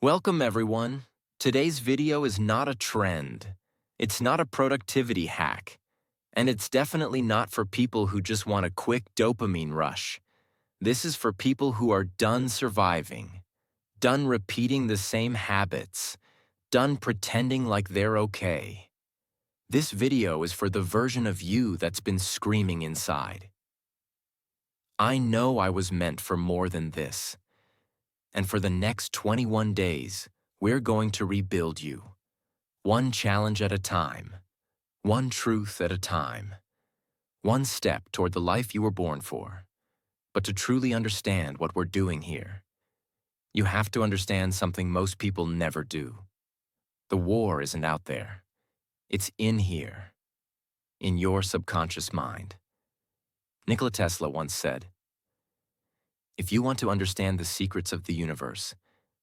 Welcome everyone. Today's video is not a trend. It's not a productivity hack. And it's definitely not for people who just want a quick dopamine rush. This is for people who are done surviving, done repeating the same habits, done pretending like they're okay. This video is for the version of you that's been screaming inside. I know I was meant for more than this. And for the next 21 days, we're going to rebuild you. One challenge at a time. One truth at a time. One step toward the life you were born for. But to truly understand what we're doing here, you have to understand something most people never do. The war isn't out there. It's in here, in your subconscious mind. Nikola Tesla once said, "If you want to understand the secrets of the universe,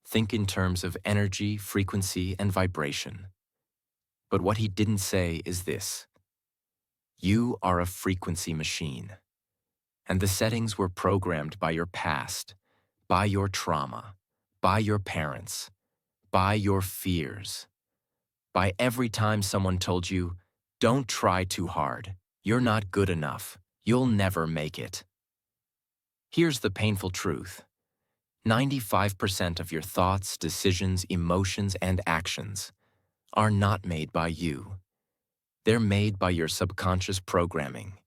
think in terms of energy, frequency, and vibration." But what he didn't say is this: you are a frequency machine, and the settings were programmed by your past, by your trauma, by your parents, by your fears, by every time someone told you, "Don't try too hard, you're not good enough, you'll never make it." Here's the painful truth. 95% of your thoughts, decisions, emotions, and actions are not made by you. They're made by your subconscious programming.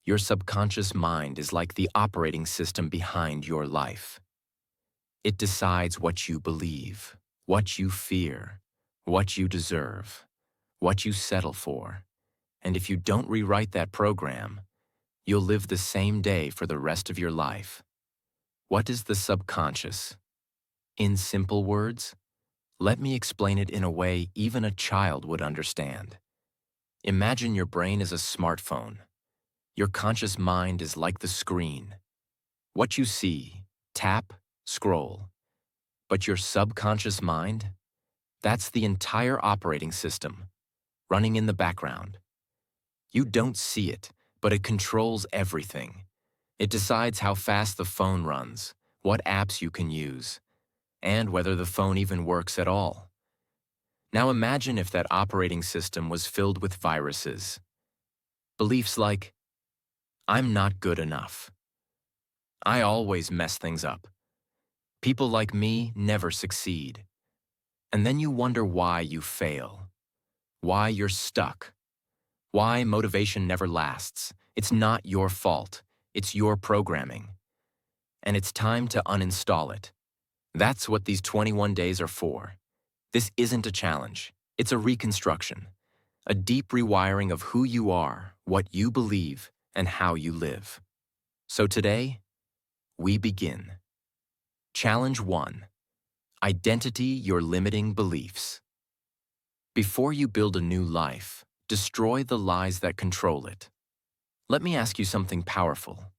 Your subconscious mind is like the operating system behind your life. It decides what you believe, what you fear, what you deserve, what you settle for. And if you don't rewrite that program, you'll live the same day for the rest of your life. What is the subconscious? In simple words, let me explain it in a way even a child would understand. Imagine your brain is a smartphone. Your conscious mind is like the screen. What you see, tap, scroll. But your subconscious mind? That's the entire operating system, running in the background. You don't see it, but it controls everything. It decides how fast the phone runs, what apps you can use, and whether the phone even works at all. Now imagine if that operating system was filled with viruses. Beliefs like, "I'm not good enough. I always mess things up. People like me never succeed." And then you wonder why you fail, why you're stuck, why motivation never lasts. It's not your fault. It's your programming. And it's time to uninstall it. That's what these 21 days are for. This isn't a challenge. It's a reconstruction, a deep rewiring of who you are, what you believe, and how you live. So today, we begin. Challenge 1. Identity your limiting beliefs. Before you build a new life, destroy the lies that control it. Let me ask you something powerful.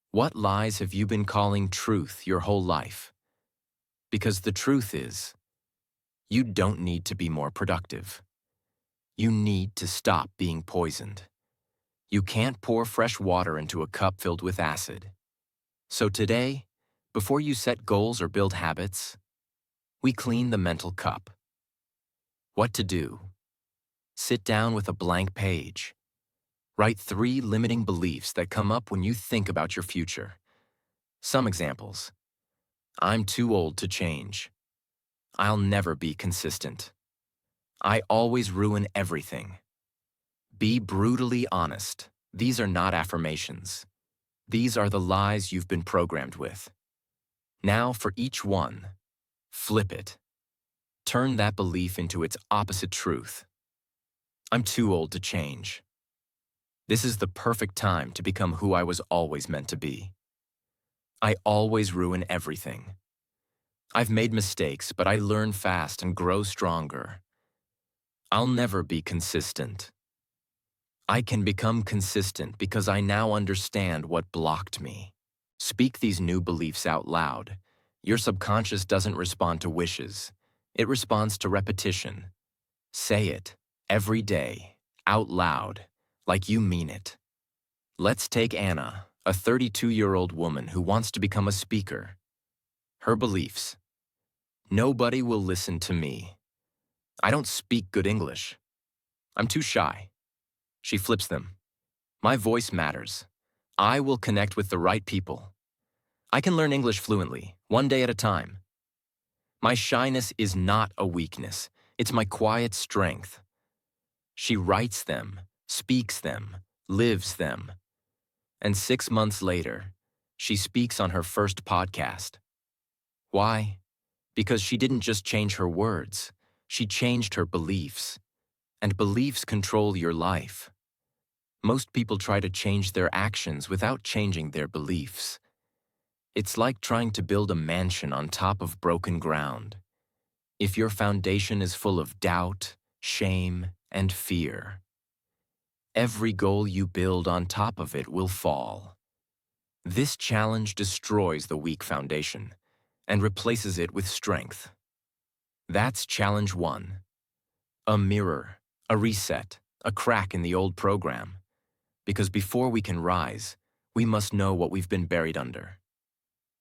What lies have you been calling truth your whole life? Because the truth is, you don't need to be more productive. You need to stop being poisoned. You can't pour fresh water into a cup filled with acid. So today, before you set goals or build habits, we clean the mental cup. What to do? Sit down with a blank page. Write 3 limiting beliefs that come up when you think about your future. Some examples. I'm too old to change. I'll never be consistent. I always ruin everything. Be brutally honest. These are not affirmations. These are the lies you've been programmed with. Now for each one, flip it. Turn that belief into its opposite truth. I'm too old to change. This is the perfect time to become who I was always meant to be. I always ruin everything. I've made mistakes, but I learn fast and grow stronger. I'll never be consistent. I can become consistent because I now understand what blocked me. Speak these new beliefs out loud. Your subconscious doesn't respond to wishes. It responds to repetition. Say it every day, out loud, like you mean it. Let's take Anna, a 32-year-old woman who wants to become a speaker. Her beliefs. Nobody will listen to me. I don't speak good English. I'm too shy. She flips them. My voice matters. I will connect with the right people. I can learn English fluently, one day at a time. My shyness is not a weakness. It's my quiet strength. She writes them, speaks them, lives them. And 6 months later, she speaks on her first podcast. Why? Because she didn't just change her words, she changed her beliefs. And beliefs control your life. Most people try to change their actions without changing their beliefs. It's like trying to build a mansion on top of broken ground. If your foundation is full of doubt, shame, and fear, every goal you build on top of it will fall. This challenge destroys the weak foundation and replaces it with strength. That's challenge 1. A mirror, a reset, a crack in the old program. Because before we can rise, we must know what we've been buried under.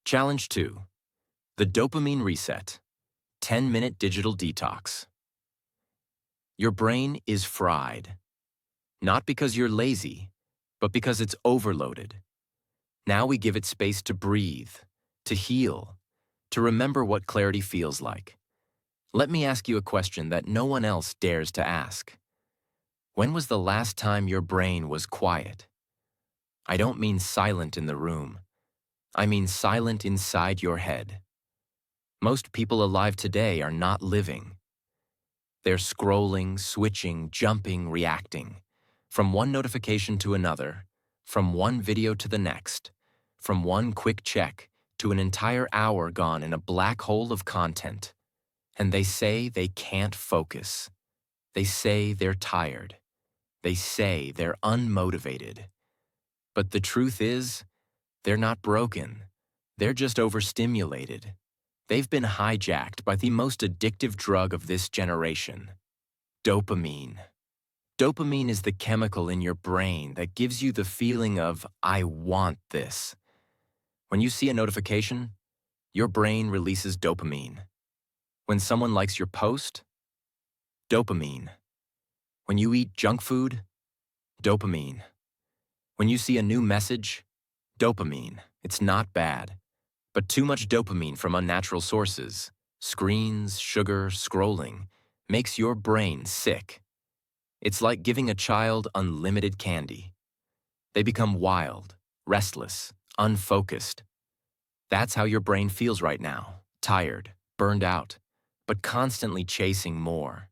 Challenge 2. The dopamine reset. 10-minute digital detox. Your brain is fried. Not because you're lazy, but because it's overloaded. Now we give it space to breathe, to heal, to remember what clarity feels like. Let me ask you a question that no one else dares to ask. When was the last time your brain was quiet? I don't mean silent in the room. I mean silent inside your head. Most people alive today are not living. They're scrolling, switching, jumping, reacting. From one notification to another, from one video to the next, from one quick check to an entire hour gone in a black hole of content. And they say they can't focus. They say they're tired. They say they're unmotivated. But the truth is, they're not broken. They're just overstimulated. They've been hijacked by the most addictive drug of this generation, dopamine. Dopamine is the chemical in your brain that gives you the feeling of, I want this. When you see a notification, your brain releases dopamine. When someone likes your post, dopamine. When you eat junk food, dopamine. When you see a new message, dopamine. It's not bad. But too much dopamine from unnatural sources, screens, sugar, scrolling, makes your brain sick. It's like giving a child unlimited candy. They become wild, restless, unfocused. That's how your brain feels right now, tired, burned out, but constantly chasing more.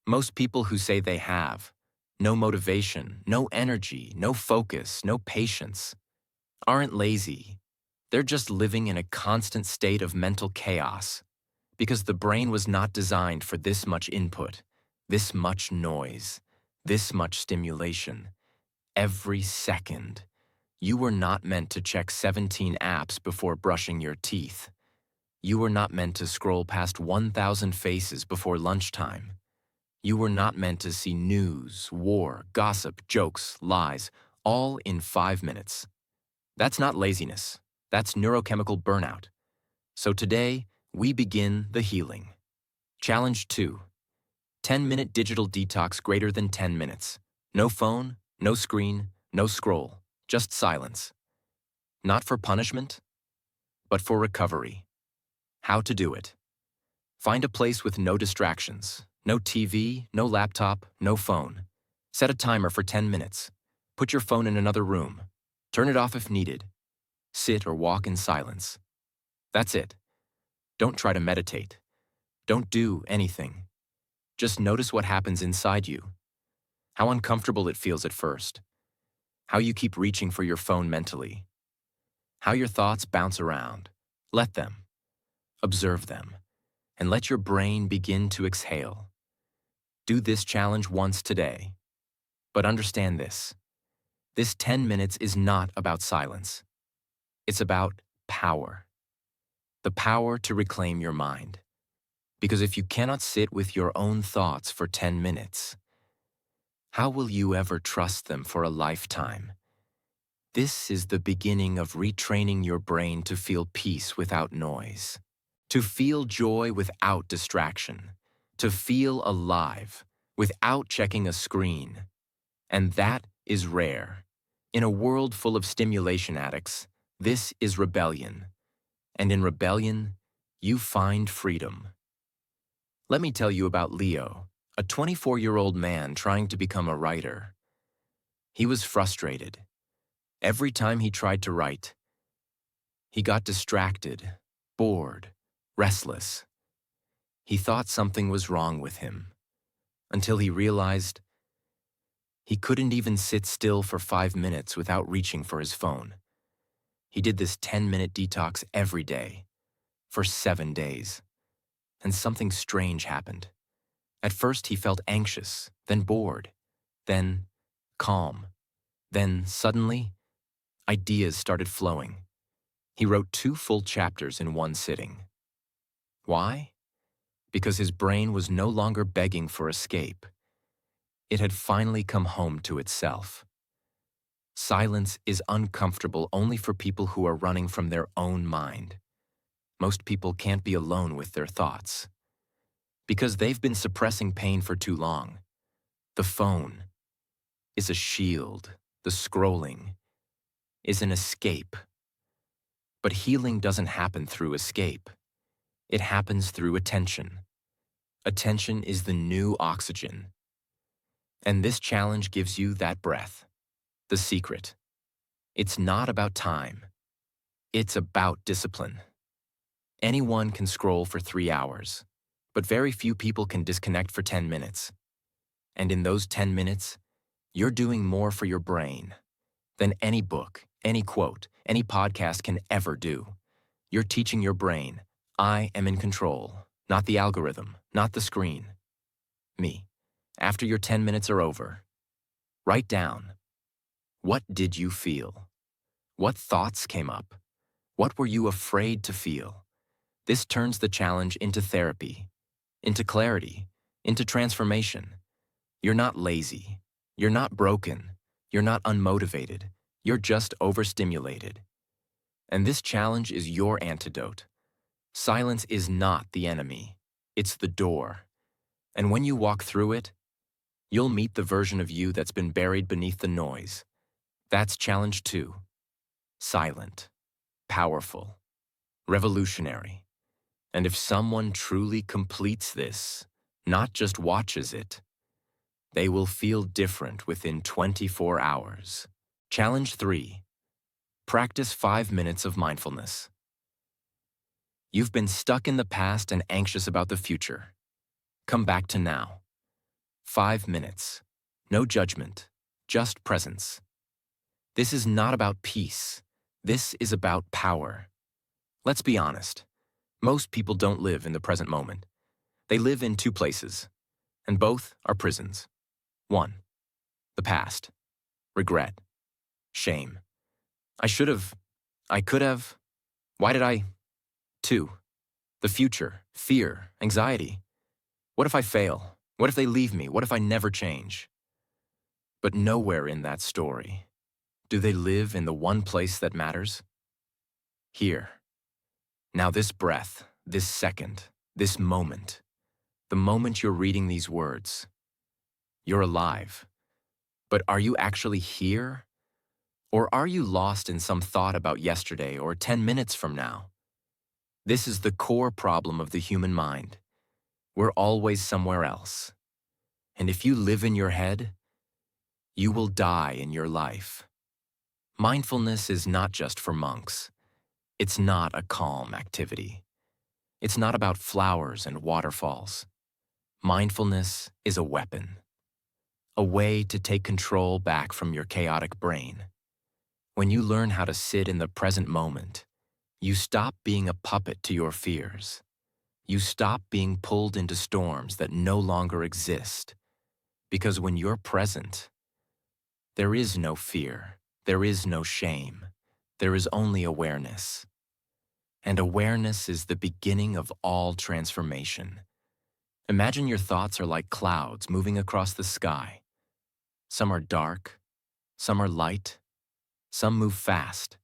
Most people who say they have no motivation, no energy, no focus, no patience, aren't lazy. They're just living in a constant state of mental chaos because the brain was not designed for this much input, this much noise, this much stimulation. Every second. You were not meant to check 17 apps before brushing your teeth. You were not meant to scroll past 1,000 faces before lunchtime. You were not meant to see news, war, gossip, jokes, lies, all in 5 minutes. That's not laziness. That's neurochemical burnout. So today, we begin the healing. Challenge 2. 10-minute digital detox greater than 10 minutes. No phone, no screen, no scroll, just silence. Not for punishment, but for recovery. How to do it. Find a place with no distractions. No TV, no laptop, no phone. Set a timer for 10 minutes. Put your phone in another room. Turn it off if needed. Sit or walk in silence. That's it. Don't try to meditate. Don't do anything. Just notice what happens inside you. How uncomfortable it feels at first. How you keep reaching for your phone mentally. How your thoughts bounce around. Let them. Observe them. And let your brain begin to exhale. Do this challenge once today. But understand this. This 10 minutes is not about silence. It's about power. The power to reclaim your mind. Because if you cannot sit with your own thoughts for 10 minutes, how will you ever trust them for a lifetime? This is the beginning of retraining your brain to feel peace without noise. to feel joy without distraction, to feel alive without checking a screen. And that is rare. In a world full of stimulation addicts, this is rebellion. And in rebellion, you find freedom. Let me tell you about Leo, a 24-year-old man trying to become a writer. He was frustrated. Every time he tried to write, he got distracted, bored, restless. He thought something was wrong with him, until he realized he couldn't even sit still for 5 minutes without reaching for his phone. He did this 10-minute detox every day, for 7 days, and something strange happened. At first he felt anxious, then bored, then calm. Then, suddenly, ideas started flowing. He wrote 2 full chapters in one sitting. Why? Because his brain was no longer begging for escape. It had finally come home to itself. Silence is uncomfortable only for people who are running from their own mind. Most people can't be alone with their thoughts, because they've been suppressing pain for too long. The phone is a shield. The scrolling is an escape. But healing doesn't happen through escape. It happens through attention. Attention is the new oxygen. And this challenge gives you that breath. The secret. It's not about time. It's about discipline. Anyone can scroll for 3 hours, but very few people can disconnect for 10 minutes. And in those 10 minutes, you're doing more for your brain than any book, any quote, any podcast can ever do. You're teaching your brain, I am in control, not the algorithm, not the screen. Me. After your 10 minutes are over, write down, what did you feel? What thoughts came up? What were you afraid to feel? This turns the challenge into therapy, into clarity, into transformation. You're not lazy. You're not broken. You're not unmotivated. You're just overstimulated. And this challenge is your antidote. Silence is not the enemy. It's the door. And when you walk through it, you'll meet the version of you that's been buried beneath the noise. That's challenge 2. Silent, powerful, revolutionary. And if someone truly completes this, not just watches it, they will feel different within 24 hours. Challenge 3. Practice 5 minutes of mindfulness. You've been stuck in the past and anxious about the future. Come back to now. 5 minutes. No judgment, just presence. This is not about peace. This is about power. Let's be honest. Most people don't live in the present moment. They live in 2 places, and both are prisons. 1. The past. Regret. Shame. I should have. I could have. Why did I? 2. The future. Fear. Anxiety. What if I fail? What if they leave me? What if I never change? But nowhere in that story do they live in the one place that matters. Here. Now this breath, this second, this moment, the moment you're reading these words, you're alive. But are you actually here? Or are you lost in some thought about yesterday or 10 minutes from now? This is the core problem of the human mind. We're always somewhere else. And if you live in your head, you will die in your life. Mindfulness is not just for monks. It's not a calm activity. It's not about flowers and waterfalls. Mindfulness is a weapon, a way to take control back from your chaotic brain. When you learn how to sit in the present moment, you stop being a puppet to your fears. You stop being pulled into storms that no longer exist. Because when you're present, there is no fear, there is no shame, there is only awareness. And awareness is the beginning of all transformation. Imagine your thoughts are like clouds moving across the sky. Some are dark, some are light, some move fast,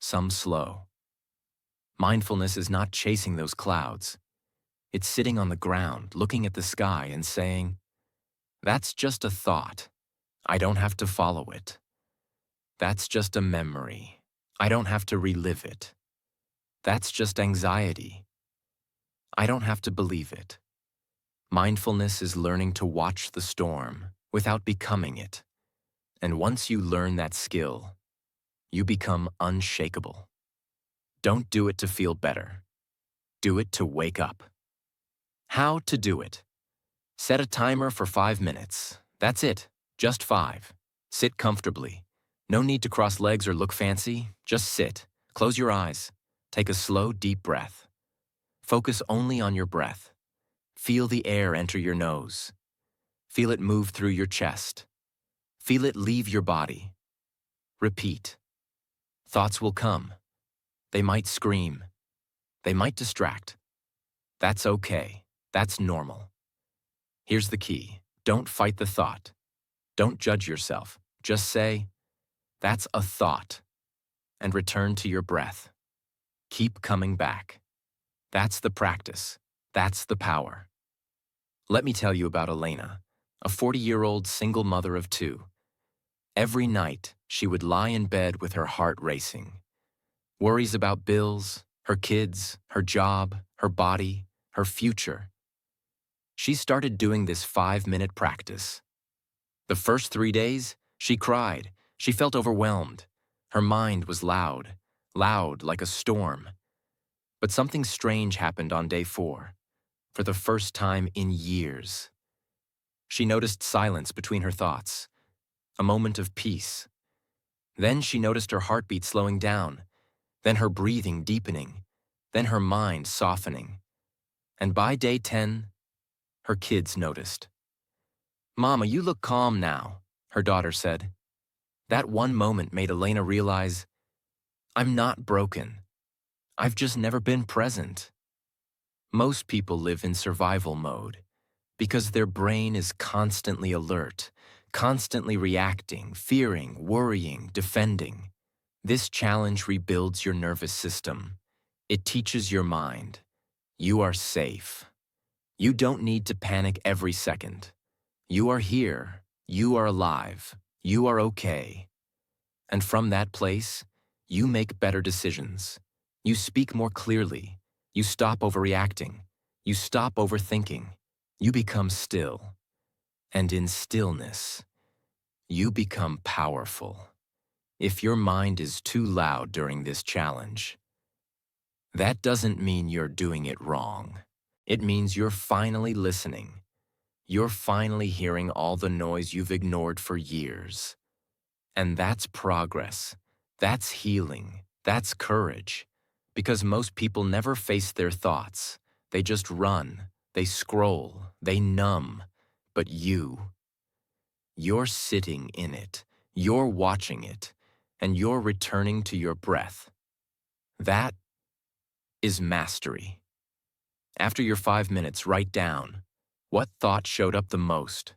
some slow. Mindfulness is not chasing those clouds. It's sitting on the ground, looking at the sky and saying, "That's just a thought. I don't have to follow it. That's just a memory. I don't have to relive it. That's just anxiety. I don't have to believe it." Mindfulness is learning to watch the storm without becoming it. And once you learn that skill, you become unshakable. Don't do it to feel better. Do it to wake up. How to do it? Set a timer for 5 minutes. That's it, just 5. Sit comfortably. No need to cross legs or look fancy. Just sit. Close your eyes. Take a slow, deep breath. Focus only on your breath. Feel the air enter your nose. Feel it move through your chest. Feel it leave your body. Repeat. Thoughts will come. They might scream. They might distract. That's okay. That's normal. Here's the key. Don't fight the thought. Don't judge yourself. Just say, "That's a thought," and return to your breath. Keep coming back. That's the practice. That's the power. Let me tell you about Elena, a 40-year-old single mother of 2. Every night, she would lie in bed with her heart racing. Worries about bills, her kids, her job, her body, her future. She started doing this 5-minute practice. The first 3 days, she cried. She felt overwhelmed. Her mind was loud like a storm. But something strange happened on day 4, for the first time in years. She noticed silence between her thoughts, a moment of peace. Then she noticed her heartbeat slowing down, then her breathing deepening, then her mind softening. And by day 10, her kids noticed. "Mama, you look calm now," her daughter said. That one moment made Elena realize, "I'm not broken. I've just never been present." Most people live in survival mode because their brain is constantly alert, constantly reacting, fearing, worrying, defending. This challenge rebuilds your nervous system. It teaches your mind, you are safe. You don't need to panic every second. You are here. You are alive. You are okay. And from that place, you make better decisions. You speak more clearly. You stop overreacting. You stop overthinking. You become still. And in stillness, you become powerful. If your mind is too loud during this challenge, that doesn't mean you're doing it wrong. It means you're finally listening. You're finally hearing all the noise you've ignored for years. And that's progress. That's healing. That's courage. Because most people never face their thoughts. They just run. They scroll. They numb. But you're sitting in it. You're watching it. And you're returning to your breath. That is mastery. After your 5 minutes, write down, what thought showed up the most?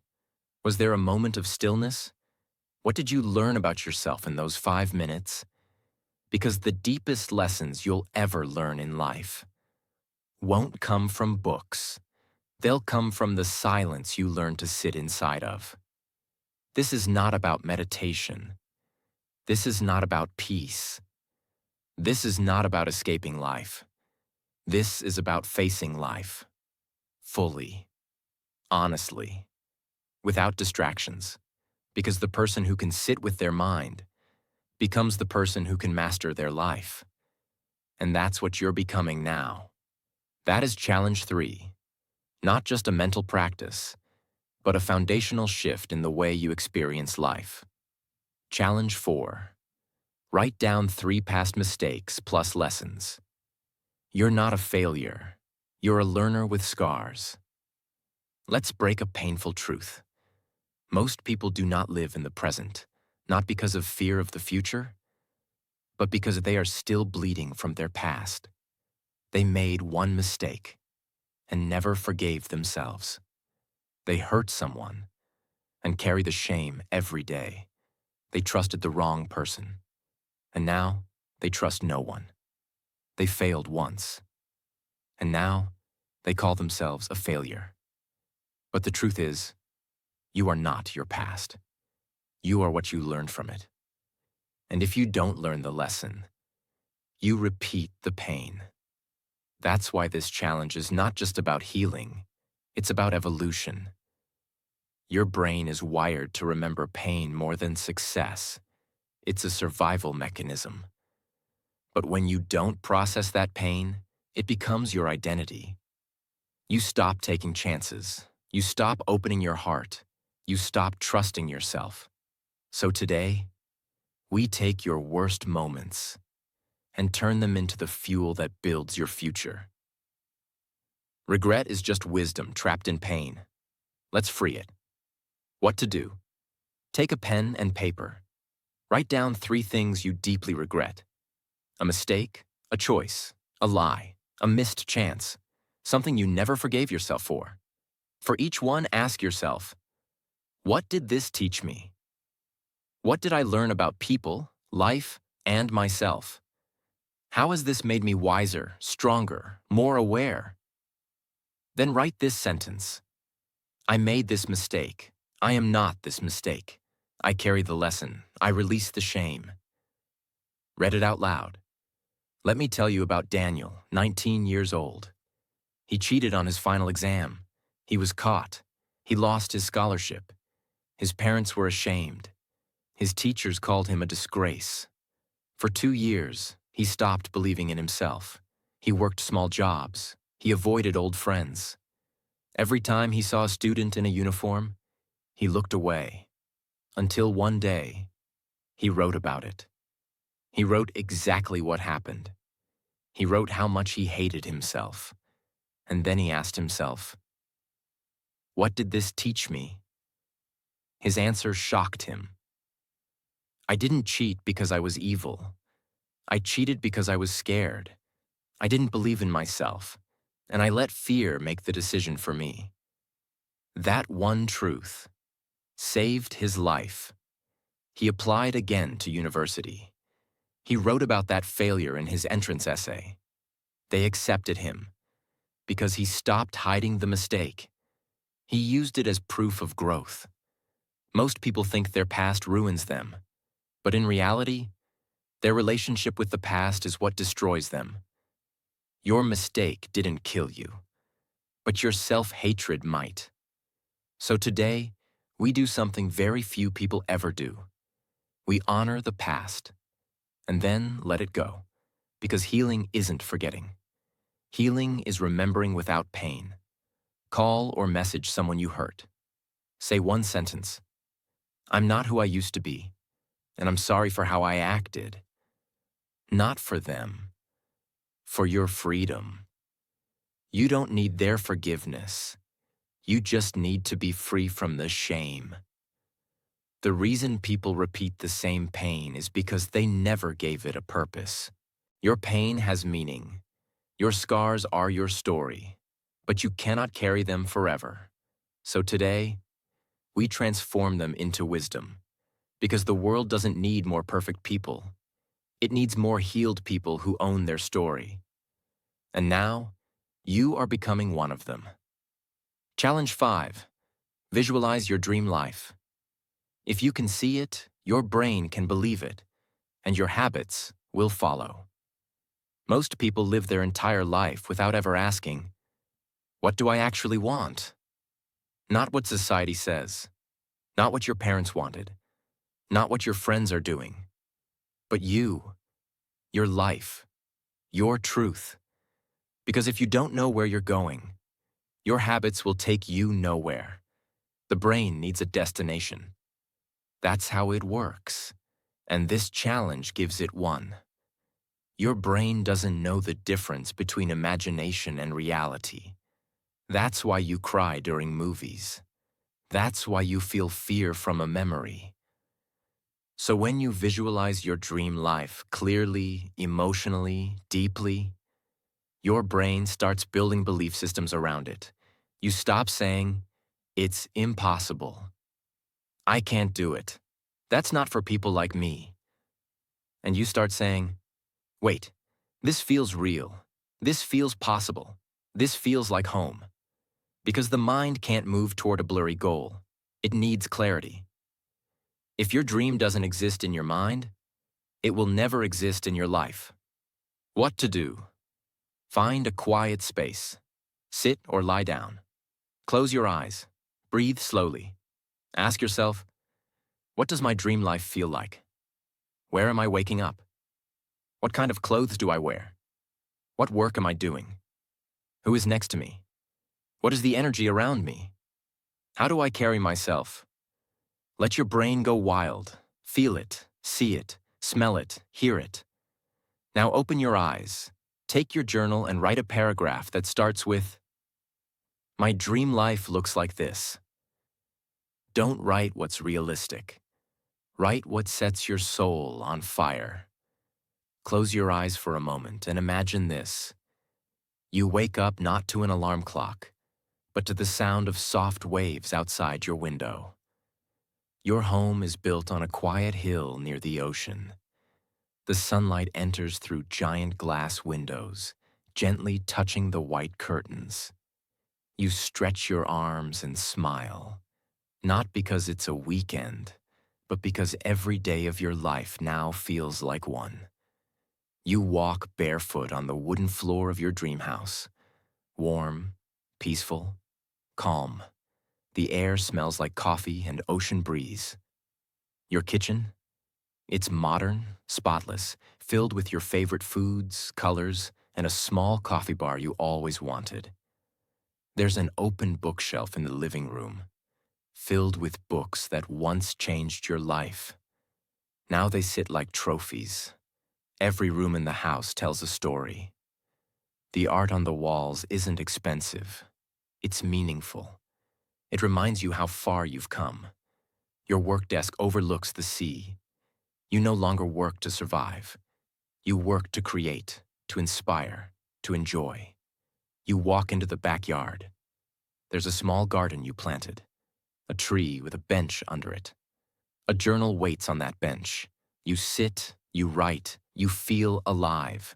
Was there a moment of stillness? What did you learn about yourself in those 5 minutes? Because the deepest lessons you'll ever learn in life won't come from books. They'll come from the silence you learn to sit inside of. This is not about meditation. This is not about peace. This is not about escaping life. This is about facing life fully, honestly, without distractions. Because the person who can sit with their mind becomes the person who can master their life. And that's what you're becoming now. That is challenge 3. Not just a mental practice, but a foundational shift in the way you experience life. Challenge 4. Write down 3 past mistakes plus lessons. You're not a failure. You're a learner with scars. Let's break a painful truth. Most people do not live in the present, not because of fear of the future, but because they are still bleeding from their past. They made one mistake and never forgave themselves. They hurt someone and carry the shame every day. They trusted the wrong person, and now they trust no one. They failed once. And now, they call themselves a failure. But the truth is, you are not your past. You are what you learned from it. And if you don't learn the lesson, you repeat the pain. That's why this challenge is not just about healing, it's about evolution. Your brain is wired to remember pain more than success. It's a survival mechanism. But when you don't process that pain, it becomes your identity. You stop taking chances. You stop opening your heart. You stop trusting yourself. So today, we take your worst moments and turn them into the fuel that builds your future. Regret is just wisdom trapped in pain. Let's free it. What to do? Take a pen and paper. Write down 3 things you deeply regret. A mistake, a choice, a lie, a missed chance, something you never forgave yourself for. For each one, ask yourself, what did this teach me? What did I learn about people, life, and myself? How has this made me wiser, stronger, more aware? Then write this sentence. I made this mistake. I am not this mistake. I carry the lesson. I release the shame. Read it out loud. Let me tell you about Daniel, 19 years old. He cheated on his final exam. He was caught. He lost his scholarship. His parents were ashamed. His teachers called him a disgrace. For 2 years, he stopped believing in himself. He worked small jobs. He avoided old friends. Every time he saw a student in a uniform, he looked away. Until one day, he wrote about it. He wrote exactly what happened. He wrote how much he hated himself. And then he asked himself, what did this teach me? His answer shocked him. I didn't cheat because I was evil. I cheated because I was scared. I didn't believe in myself, and I let fear make the decision for me. That one truth saved his life. He applied again to university. He wrote about that failure in his entrance essay. They accepted him because he stopped hiding the mistake. He used it as proof of growth. Most people think their past ruins them, but in reality, their relationship with the past is what destroys them. Your mistake didn't kill you, but your self-hatred might. So today, we do something very few people ever do. We honor the past, and then let it go, because healing isn't forgetting. Healing is remembering without pain. Call or message someone you hurt. Say one sentence. I'm not who I used to be, and I'm sorry for how I acted. Not for them, for your freedom. You don't need their forgiveness. You just need to be free from the shame. The reason people repeat the same pain is because they never gave it a purpose. Your pain has meaning. Your scars are your story, but you cannot carry them forever. So today, we transform them into wisdom, because the world doesn't need more perfect people. It needs more healed people who own their story. And now, you are becoming one of them. Challenge 5. Visualize your dream life. If you can see it, your brain can believe it, and your habits will follow. Most people live their entire life without ever asking, what do I actually want? Not what society says, not what your parents wanted, not what your friends are doing, but you, your life, your truth. Because if you don't know where you're going, your habits will take you nowhere. The brain needs a destination. That's how it works, and this challenge gives it one. Your brain doesn't know the difference between imagination and reality. That's why you cry during movies. That's why you feel fear from a memory. So when you visualize your dream life clearly, emotionally, deeply, your brain starts building belief systems around it. You stop saying, it's impossible. I can't do it. That's not for people like me. And you start saying, wait, This feels real. This feels possible. This feels like home. Because the mind can't move toward a blurry goal. It needs clarity. If your dream doesn't exist in your mind, it will never exist in your life. What to do? Find a quiet space. Sit or lie down. Close your eyes. Breathe slowly. Ask yourself, what does my dream life feel like? Where am I waking up? What kind of clothes do I wear? What work am I doing? Who is next to me? What is the energy around me? How do I carry myself? Let your brain go wild. Feel it, see it, smell it, hear it. Now open your eyes. Take your journal and write a paragraph that starts with, "My dream life looks like this." Don't write what's realistic. Write what sets your soul on fire. Close your eyes for a moment and imagine this. You wake up not to an alarm clock, but to the sound of soft waves outside your window. Your home is built on a quiet hill near the ocean. The sunlight enters through giant glass windows, gently touching the white curtains. You stretch your arms and smile, not because it's a weekend, but because every day of your life now feels like one. You walk barefoot on the wooden floor of your dream house, warm, peaceful, calm. The air smells like coffee and ocean breeze. Your kitchen? It's modern, spotless, filled with your favorite foods, colors, and a small coffee bar you always wanted. There's an open bookshelf in the living room, filled with books that once changed your life. Now they sit like trophies. Every room in the house tells a story. The art on the walls isn't expensive. It's meaningful. It reminds you how far you've come. Your work desk overlooks the sea. You no longer work to survive. You work to create, to inspire, to enjoy. You walk into the backyard. There's a small garden you planted, a tree with a bench under it. A journal waits on that bench. You sit, you write, you feel alive.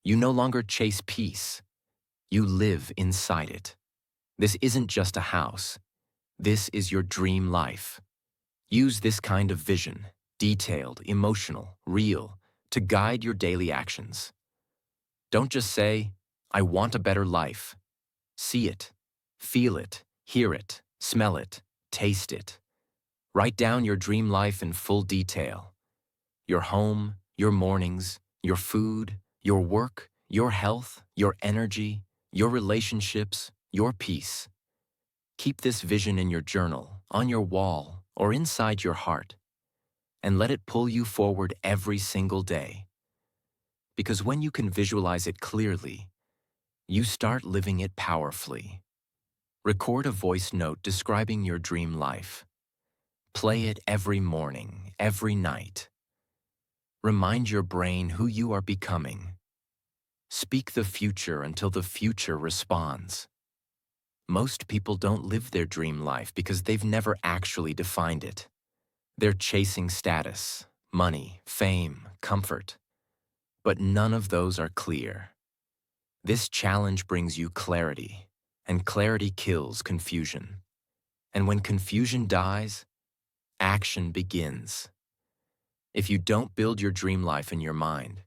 You no longer chase peace. You live inside it. This isn't just a house. This is your dream life. Use this kind of vision, detailed, emotional, real, to guide your daily actions. Don't just say, "I want a better life." See it, feel it, hear it, smell it, taste it. Write down your dream life in full detail. Your home, your mornings, your food, your work, your health, your energy, your relationships, your peace. Keep this vision in your journal, on your wall, or inside your heart, and let it pull you forward every single day. Because when you can visualize it clearly, you start living it powerfully. Record a voice note describing your dream life. Play it every morning, every night. Remind your brain who you are becoming. Speak the future until the future responds. Most people don't live their dream life because they've never actually defined it. They're chasing status, money, fame, comfort. But none of those are clear. This challenge brings you clarity, and clarity kills confusion. And when confusion dies, action begins. If you don't build your dream life in your mind,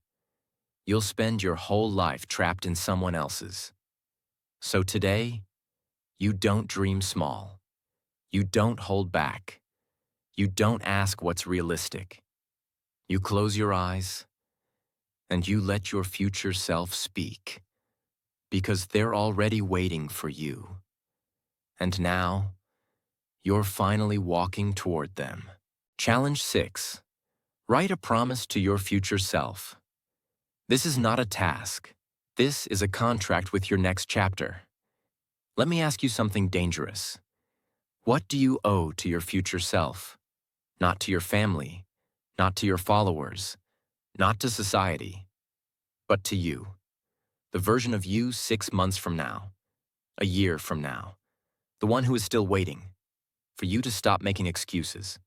you'll spend your whole life trapped in someone else's. So today, you don't dream small. You don't hold back. You don't ask what's realistic. You close your eyes, and you let your future self speak, because they're already waiting for you. And now, you're finally walking toward them. Challenge 6. Write a promise to your future self. This is not a task. This is a contract with your next chapter. Let me ask you something dangerous. What do you owe to your future self? Not to your family, not to your followers, not to society, but to you. The version of you 6 months from now, a year from now, the one who is still waiting for you to stop making excuses.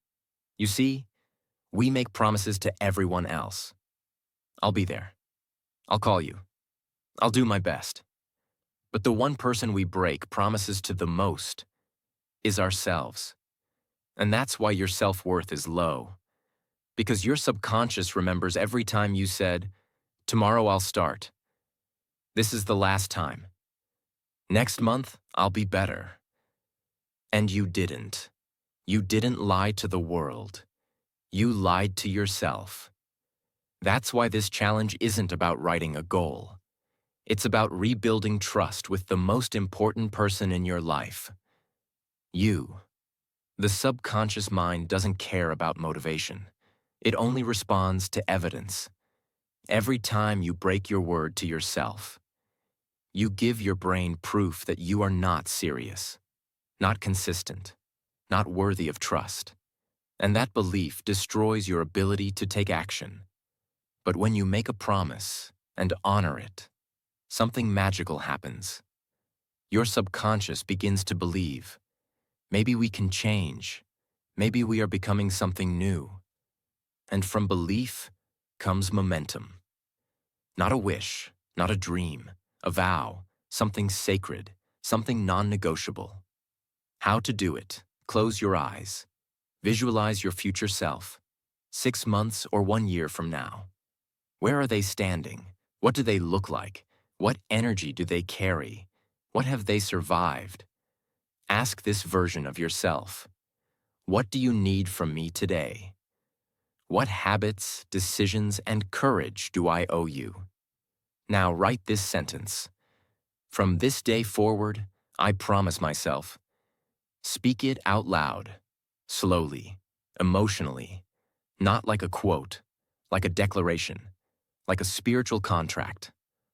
You see, we make promises to everyone else. I'll be there. I'll call you. I'll do my best. But the one person we break promises to the most is ourselves. And that's why your self-worth is low. Because your subconscious remembers every time you said, "Tomorrow I'll start. This is the last time. Next month, I'll be better." And you didn't. You didn't lie to the world. You lied to yourself. That's why this challenge isn't about writing a goal. It's about rebuilding trust with the most important person in your life. You. The subconscious mind doesn't care about motivation. It only responds to evidence. Every time you break your word to yourself, you give your brain proof that you are not serious, not consistent, not worthy of trust. And that belief destroys your ability to take action. But when you make a promise and honor it, something magical happens. Your subconscious begins to believe, maybe we can change, maybe we are becoming something new. And from belief comes momentum. Not a wish, not a dream, a vow, something sacred, something non-negotiable. How to do it? Close your eyes. Visualize your future self, 6 months or 1 year from now. Where are they standing? What do they look like? What energy do they carry? What have they survived? Ask this version of yourself. What do you need from me today? What habits, decisions, and courage do I owe you? Now write this sentence. From this day forward, I promise myself. Speak it out loud, slowly, emotionally, not like a quote, like a declaration, like a spiritual contract.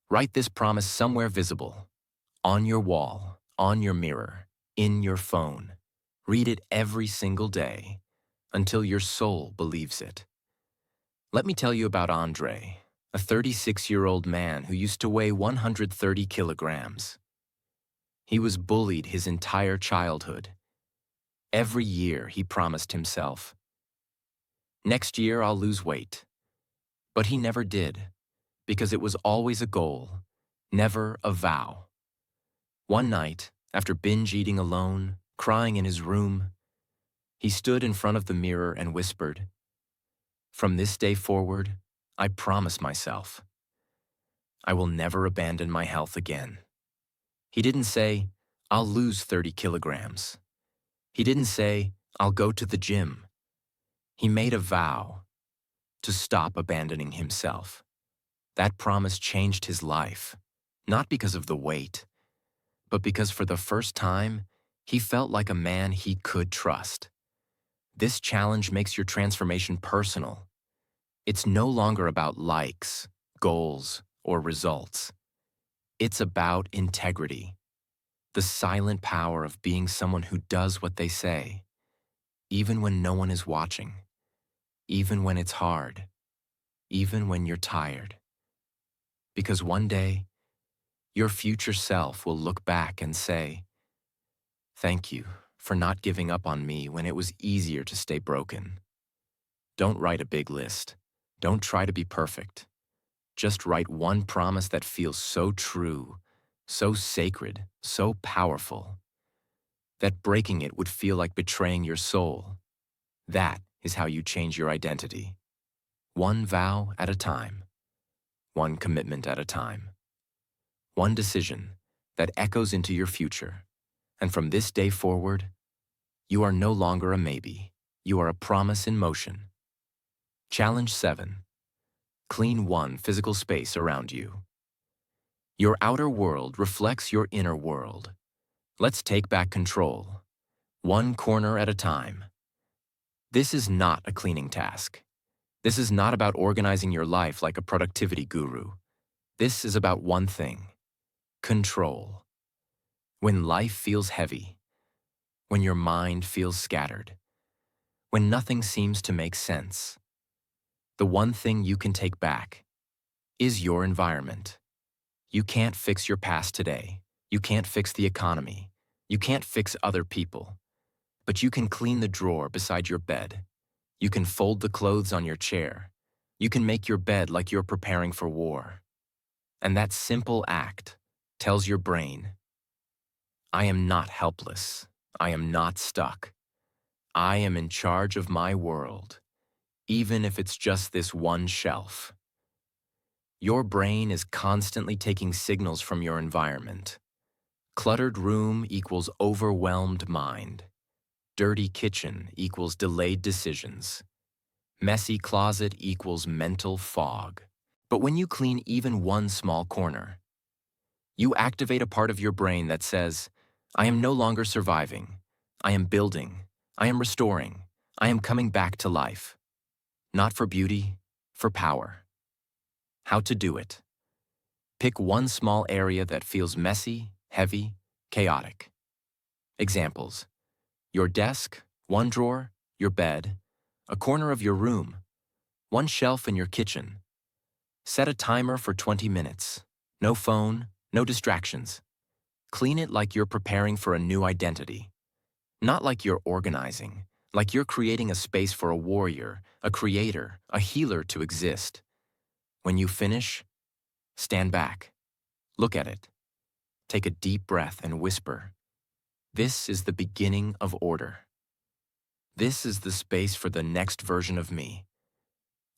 Write this promise somewhere visible, on your wall, on your mirror, in your phone. Read it every single day until your soul believes it. Let me tell you about Andre, a 36-year-old man who used to weigh 130 kilograms. He was bullied his entire childhood. Every year he promised himself, "Next year I'll lose weight." But he never did, because it was always a goal, never a vow. One night, after binge eating alone, crying in his room, he stood in front of the mirror and whispered, "From this day forward, I promise myself, I will never abandon my health again." He didn't say, "I'll lose 30 kilograms." He didn't say, "I'll go to the gym." He made a vow to stop abandoning himself. That promise changed his life, not because of the weight, but because for the first time, he felt like a man he could trust. This challenge makes your transformation personal. It's no longer about likes, goals, or results. It's about integrity, the silent power of being someone who does what they say, even when no one is watching, even when it's hard, even when you're tired. Because one day, your future self will look back and say, "Thank you for not giving up on me when it was easier to stay broken." Don't write a big list. Don't try to be perfect. Just write one promise that feels so true, so sacred, so powerful, that breaking it would feel like betraying your soul. That is how you change your identity. One vow at a time. One commitment at a time. One decision that echoes into your future. And from this day forward, you are no longer a maybe. You are a promise in motion. Challenge 7. Clean one physical space around you. Your outer world reflects your inner world. Let's take back control. One corner at a time. This is not a cleaning task. This is not about organizing your life like a productivity guru. This is about one thing: control. When life feels heavy, when your mind feels scattered, when nothing seems to make sense, the one thing you can take back is your environment. You can't fix your past today. You can't fix the economy. You can't fix other people. But you can clean the drawer beside your bed. You can fold the clothes on your chair. You can make your bed like you're preparing for war. And that simple act tells your brain, I am not helpless. I am not stuck. I am in charge of my world, even if it's just this one shelf. Your brain is constantly taking signals from your environment. Cluttered room equals overwhelmed mind. Dirty kitchen equals delayed decisions. Messy closet equals mental fog. But when you clean even one small corner, you activate a part of your brain that says, I am no longer surviving. I am building. I am restoring. I am coming back to life. Not for beauty, for power. How to do it? Pick one small area that feels messy, heavy, chaotic. Examples: your desk, one drawer, your bed, a corner of your room, one shelf in your kitchen. Set a timer for 20 minutes. No phone, no distractions. Clean it like you're preparing for a new identity. Not like you're organizing, like you're creating a space for a warrior, a creator, a healer to exist. When you finish, stand back. Look at it. Take a deep breath and whisper, this is the beginning of order. This is the space for the next version of me.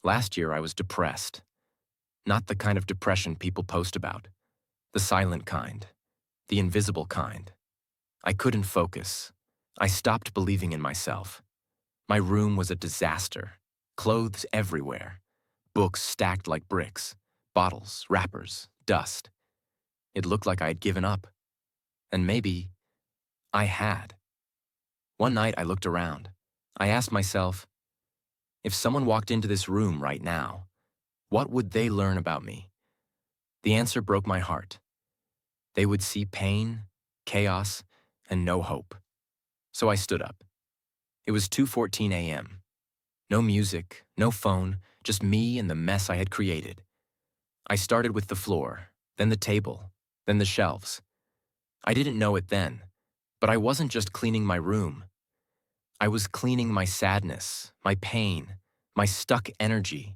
Last year I was depressed. Not the kind of depression people post about. The silent kind. The invisible kind. I couldn't focus. I stopped believing in myself. My room was a disaster. Clothes everywhere. Books stacked like bricks. Bottles, wrappers, dust. It looked like I had given up. And maybe I had. One night I looked around. I asked myself, if someone walked into this room right now, what would they learn about me? The answer broke my heart. They would see pain, chaos, and no hope. So I stood up. It was 2:14 a.m. No music, no phone, just me and the mess I had created. I started with the floor, then the table, then the shelves. I didn't know it then, but I wasn't just cleaning my room. I was cleaning my sadness, my pain, my stuck energy.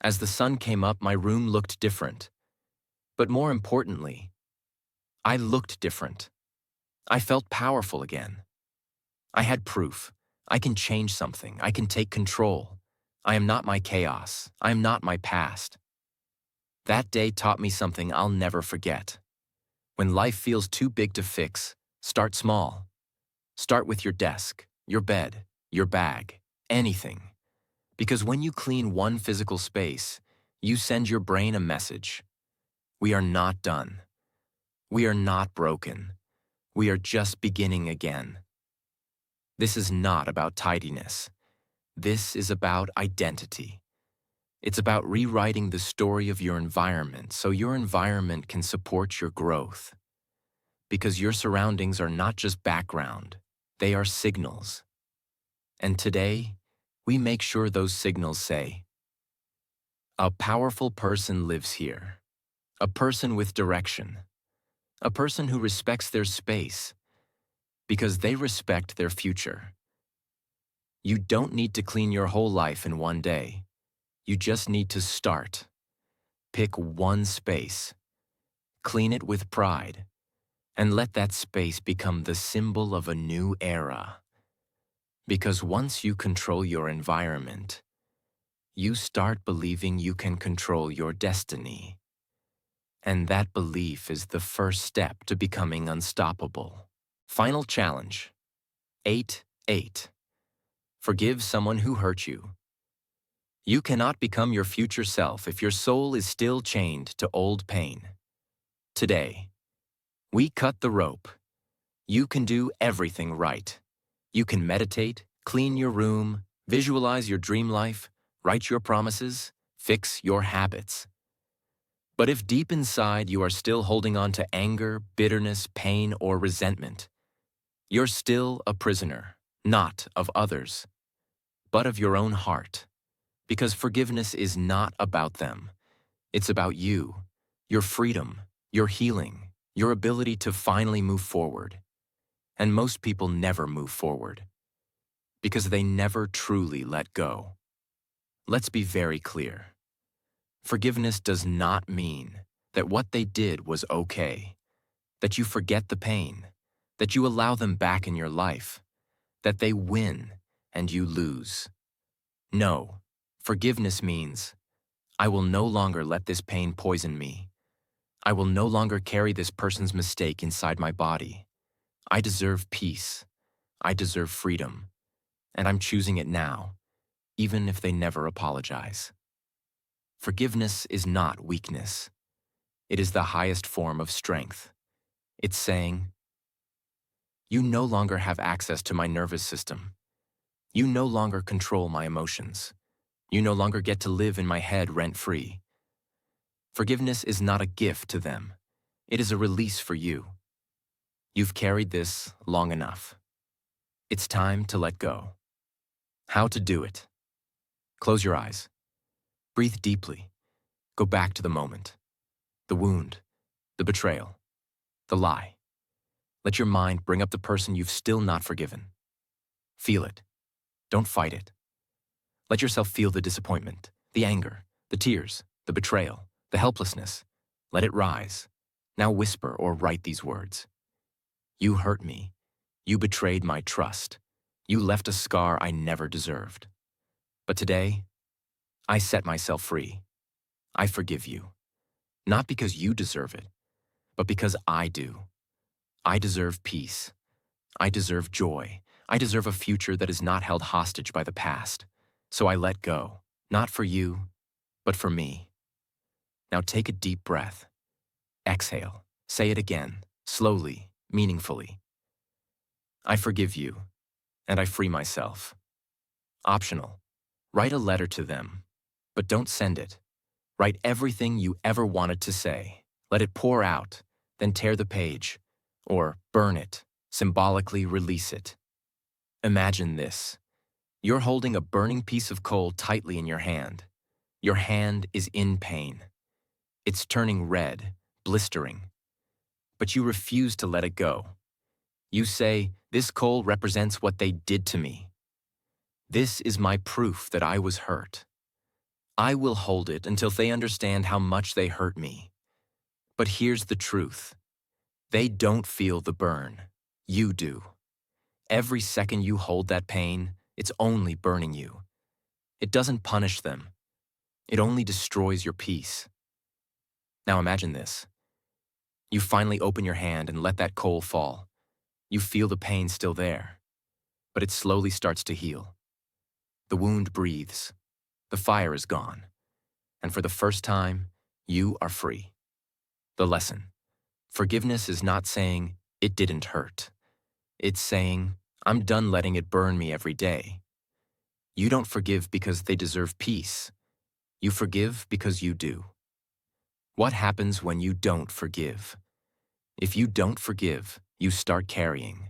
As the sun came up, my room looked different. But more importantly, I looked different. I felt powerful again. I had proof. I can change something. I can take control. I am not my chaos. I am not my past. That day taught me something I'll never forget. When life feels too big to fix, start small. Start with your desk, your bed, your bag, anything. Because when you clean one physical space, you send your brain a message. We are not done. We are not broken. We are just beginning again. This is not about tidiness. This is about identity. It's about rewriting the story of your environment so your environment can support your growth. Because your surroundings are not just background, they are signals. And today, we make sure those signals say, a powerful person lives here. A person with direction. A person who respects their space. Because they respect their future. You don't need to clean your whole life in one day. You just need to start. Pick one space. Clean it with pride. And let that space become the symbol of a new era. Because once you control your environment, you start believing you can control your destiny. And that belief is the first step to becoming unstoppable. Final challenge. 8-8. Forgive someone who hurt you. You cannot become your future self if your soul is still chained to old pain. Today, we cut the rope. You can do everything right. You can meditate, clean your room, visualize your dream life, write your promises, fix your habits. But if deep inside you are still holding on to anger, bitterness, pain, or resentment, you're still a prisoner, not of others, but of your own heart. Because forgiveness is not about them. It's about you, your freedom, your healing, your ability to finally move forward. And most people never move forward because they never truly let go. Let's be very clear. Forgiveness does not mean that what they did was okay, that you forget the pain, that you allow them back in your life, that they win and you lose. No, forgiveness means, I will no longer let this pain poison me. I will no longer carry this person's mistake inside my body. I deserve peace. I deserve freedom. And I'm choosing it now, even if they never apologize. Forgiveness is not weakness. It is the highest form of strength. It's saying, you no longer have access to my nervous system. You no longer control my emotions. You no longer get to live in my head rent-free. Forgiveness is not a gift to them. It is a release for you. You've carried this long enough. It's time to let go. How to do it? Close your eyes. Breathe deeply. Go back to the moment. The wound, the betrayal, the lie. Let your mind bring up the person you've still not forgiven. Feel it. Don't fight it. Let yourself feel the disappointment, the anger, the tears, the betrayal, the helplessness. Let it rise. Now whisper or write these words. You hurt me. You betrayed my trust. You left a scar I never deserved. But today, I set myself free. I forgive you. Not because you deserve it, but because I do. I deserve peace. I deserve joy. I deserve a future that is not held hostage by the past. So I let go, not for you, but for me. Now take a deep breath. Exhale. Say it again, slowly, meaningfully. I forgive you, and I free myself. Optional. Write a letter to them, but don't send it. Write everything you ever wanted to say. Let it pour out, then tear the page, or burn it, symbolically release it. Imagine this. You're holding a burning piece of coal tightly in your hand. Your hand is in pain. It's turning red, blistering. But you refuse to let it go. You say, this coal represents what they did to me. This is my proof that I was hurt. I will hold it until they understand how much they hurt me. But here's the truth. They don't feel the burn. You do. Every second you hold that pain, it's only burning you. It doesn't punish them. It only destroys your peace. Now imagine this. You finally open your hand and let that coal fall. You feel the pain still there, but it slowly starts to heal. The wound breathes. The fire is gone. And for the first time, you are free. The lesson. Forgiveness is not saying, it didn't hurt. It's saying, I'm done letting it burn me every day. You don't forgive because they deserve peace. You forgive because you do. What happens when you don't forgive? If you don't forgive, you start carrying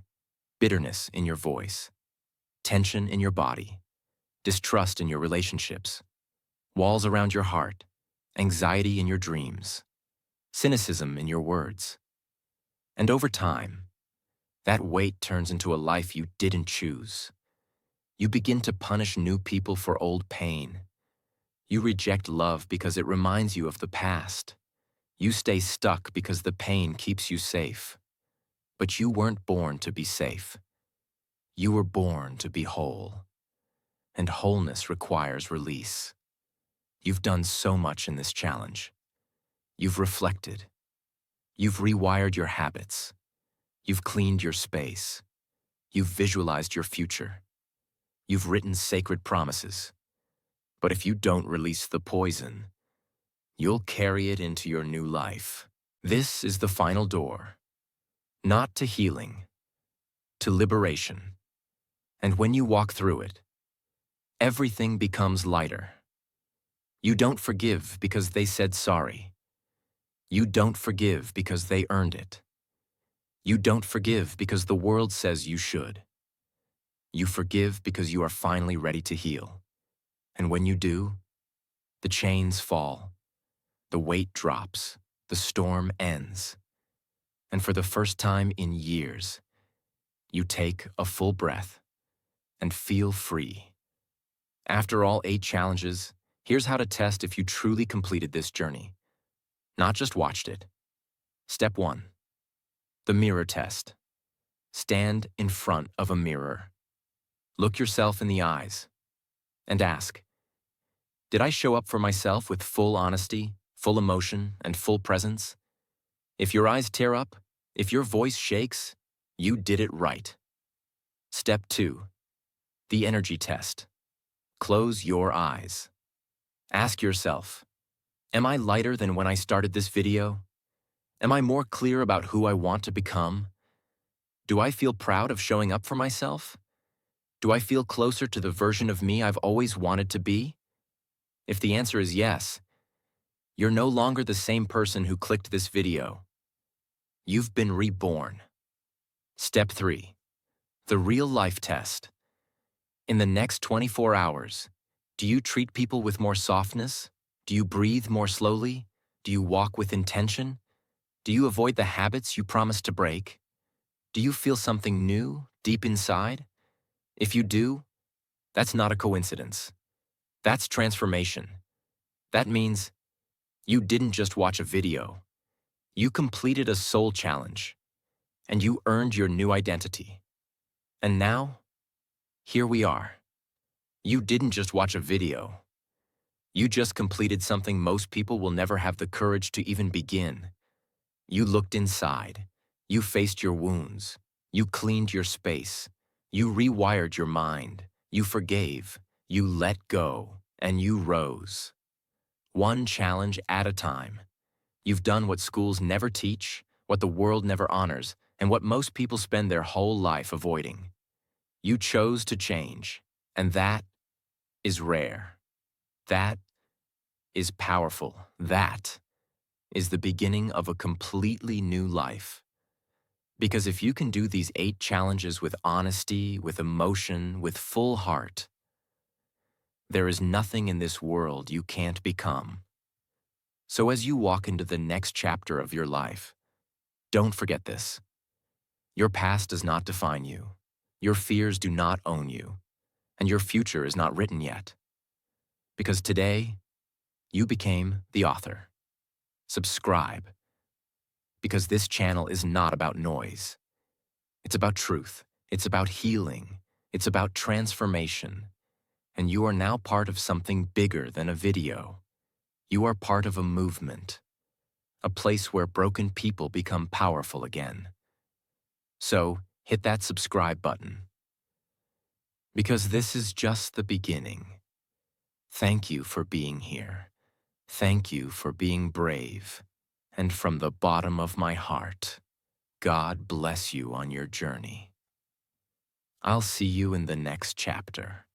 bitterness in your voice, tension in your body, distrust in your relationships, walls around your heart, anxiety in your dreams, cynicism in your words. And over time, that weight turns into a life you didn't choose. You begin to punish new people for old pain. You reject love because it reminds you of the past. You stay stuck because the pain keeps you safe. But you weren't born to be safe. You were born to be whole. And wholeness requires release. You've done so much in this challenge. You've reflected. You've rewired your habits. You've cleaned your space. You've visualized your future. You've written sacred promises. But if you don't release the poison, you'll carry it into your new life. This is the final door. Not to healing, to liberation. And when you walk through it, everything becomes lighter. You don't forgive because they said sorry. You don't forgive because they earned it. You don't forgive because the world says you should. You forgive because you are finally ready to heal. And when you do, the chains fall, the weight drops, the storm ends. And for the first time in years, you take a full breath and feel free. After all 8 challenges, here's how to test if you truly completed this journey. not just watched it. Step 1. The mirror test. Stand in front of a mirror. Look yourself in the eyes and ask, did I show up for myself with full honesty, full emotion, and full presence? If your eyes tear up, if your voice shakes, you did it right. Step 2. The energy test. Close your eyes. Ask yourself, am I lighter than when I started this video? Am I more clear about who I want to become? Do I feel proud of showing up for myself? Do I feel closer to the version of me I've always wanted to be? If the answer is yes, you're no longer the same person who clicked this video. You've been reborn. Step 3. The real-life test. In the next 24 hours, do you treat people with more softness? Do you breathe more slowly? Do you walk with intention? Do you avoid the habits you promised to break? Do you feel something new deep inside? If you do, that's not a coincidence. That's transformation. That means you didn't just watch a video. You completed a soul challenge, and you earned your new identity. And now, here we are. You didn't just watch a video. You just completed something most people will never have the courage to even begin. You looked inside. You faced your wounds. You cleaned your space. You rewired your mind. You forgave. You let go. And you rose. One challenge at a time. You've done what schools never teach, what the world never honors, and what most people spend their whole life avoiding. You chose to change, and that is rare. That is powerful. That is the beginning of a completely new life. Because if you can do these 8 challenges with honesty, with emotion, with full heart, there is nothing in this world you can't become. So as you walk into the next chapter of your life, don't forget this. Your past does not define you. Your fears do not own you. And your future is not written yet. Because today, you became the author. Subscribe. Because this channel is not about noise. It's about truth. It's about healing. It's about transformation. And you are now part of something bigger than a video. You are part of a movement, a place where broken people become powerful again. So, hit that subscribe button. Because this is just the beginning. Thank you for being here. Thank you for being brave. And from the bottom of my heart, God bless you on your journey. I'll see you in the next chapter.